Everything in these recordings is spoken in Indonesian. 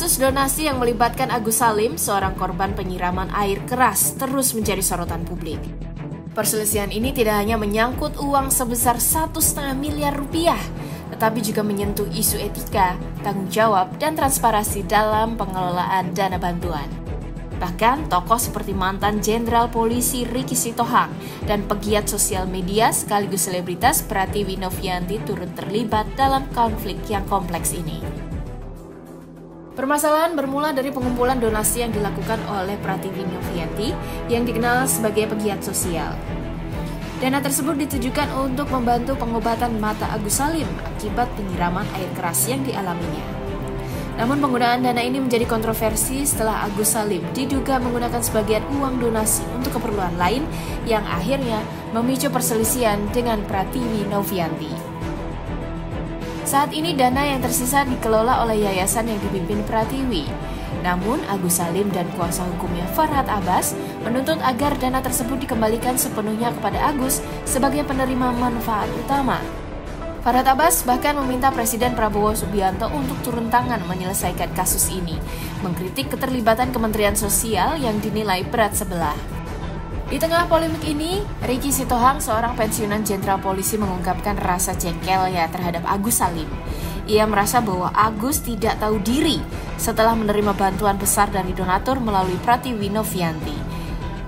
Kasus donasi yang melibatkan Agus Salim, seorang korban penyiraman air keras, terus menjadi sorotan publik. Perselisihan ini tidak hanya menyangkut uang sebesar 1,5 miliar rupiah, tetapi juga menyentuh isu etika, tanggung jawab, dan transparansi dalam pengelolaan dana bantuan. Bahkan tokoh seperti mantan Jenderal Polisi Ricky Sitohang dan pegiat sosial media sekaligus selebritas Pratiwi Novianti turut terlibat dalam konflik yang kompleks ini. Permasalahan bermula dari pengumpulan donasi yang dilakukan oleh Pratiwi Novianti yang dikenal sebagai pegiat sosial. Dana tersebut ditujukan untuk membantu pengobatan mata Agus Salim akibat penyiraman air keras yang dialaminya. Namun penggunaan dana ini menjadi kontroversi setelah Agus Salim diduga menggunakan sebagian uang donasi untuk keperluan lain yang akhirnya memicu perselisihan dengan Pratiwi Novianti. Saat ini dana yang tersisa dikelola oleh yayasan yang dipimpin Pratiwi. Namun Agus Salim dan kuasa hukumnya Farhad Abbas menuntut agar dana tersebut dikembalikan sepenuhnya kepada Agus sebagai penerima manfaat utama. Farhad Abbas bahkan meminta Presiden Prabowo Subianto untuk turun tangan menyelesaikan kasus ini, mengkritik keterlibatan Kementerian Sosial yang dinilai berat sebelah. Di tengah polemik ini, Ricky Sitohang, seorang pensiunan jenderal polisi, mengungkapkan rasa jengkelnya terhadap Agus Salim. Ia merasa bahwa Agus tidak tahu diri setelah menerima bantuan besar dari donatur melalui Pratiwi Novianti.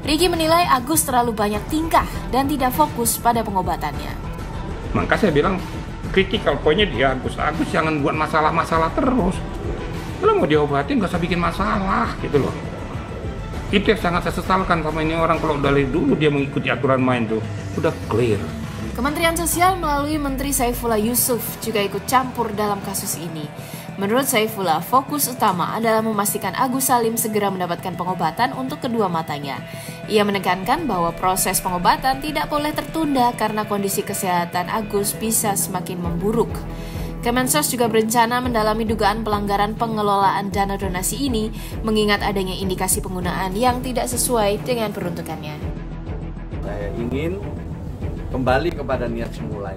Ricky menilai Agus terlalu banyak tingkah dan tidak fokus pada pengobatannya. Maka saya bilang, critical point-nya dia Agus jangan buat masalah-masalah terus. Kalau mau diobatin nggak usah bikin masalah gitu loh. Itu yang sangat saya sesalkan sama ini orang, kalau dari dulu dia mengikuti aturan main tuh, udah clear. Kementerian Sosial melalui Menteri Saifullah Yusuf juga ikut campur dalam kasus ini. Menurut Saifullah, fokus utama adalah memastikan Agus Salim segera mendapatkan pengobatan untuk kedua matanya. Ia menekankan bahwa proses pengobatan tidak boleh tertunda karena kondisi kesehatan Agus bisa semakin memburuk. Kemensos juga berencana mendalami dugaan pelanggaran pengelolaan dana donasi ini, mengingat adanya indikasi penggunaan yang tidak sesuai dengan peruntukannya. Saya ingin kembali kepada niat semula.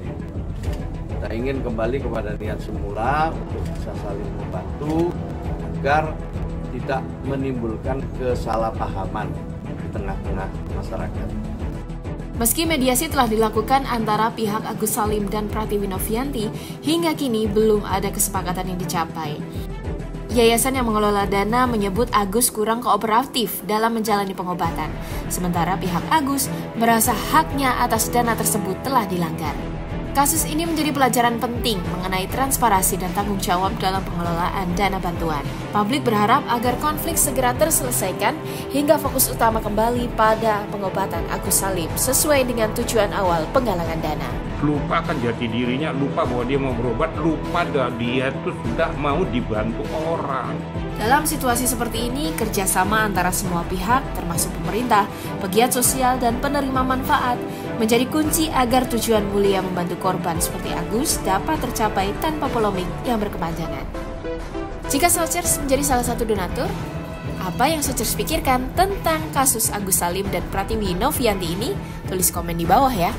Kita ingin kembali kepada niat semula untuk bisa saling membantu agar tidak menimbulkan kesalahpahaman di tengah-tengah masyarakat. Meski mediasi telah dilakukan antara pihak Agus Salim dan Pratiwi Novianti, hingga kini belum ada kesepakatan yang dicapai. Yayasan yang mengelola dana menyebut Agus kurang kooperatif dalam menjalani pengobatan, sementara pihak Agus merasa haknya atas dana tersebut telah dilanggar. Kasus ini menjadi pelajaran penting mengenai transparansi dan tanggung jawab dalam pengelolaan dana bantuan. Publik berharap agar konflik segera terselesaikan hingga fokus utama kembali pada pengobatan Agus Salim sesuai dengan tujuan awal penggalangan dana. Lupakan jati dirinya, lupa bahwa dia mau berobat, lupa dia tuh sudah mau dibantu orang. Dalam situasi seperti ini, kerjasama antara semua pihak, termasuk pemerintah, pegiat sosial, dan penerima manfaat, menjadi kunci agar tujuan mulia membantu korban seperti Agus dapat tercapai tanpa polemik yang berkepanjangan. Jika Sochers menjadi salah satu donatur, apa yang Sochers pikirkan tentang kasus Agus Salim dan Pratiwi Novianti ini? Tulis komen di bawah ya.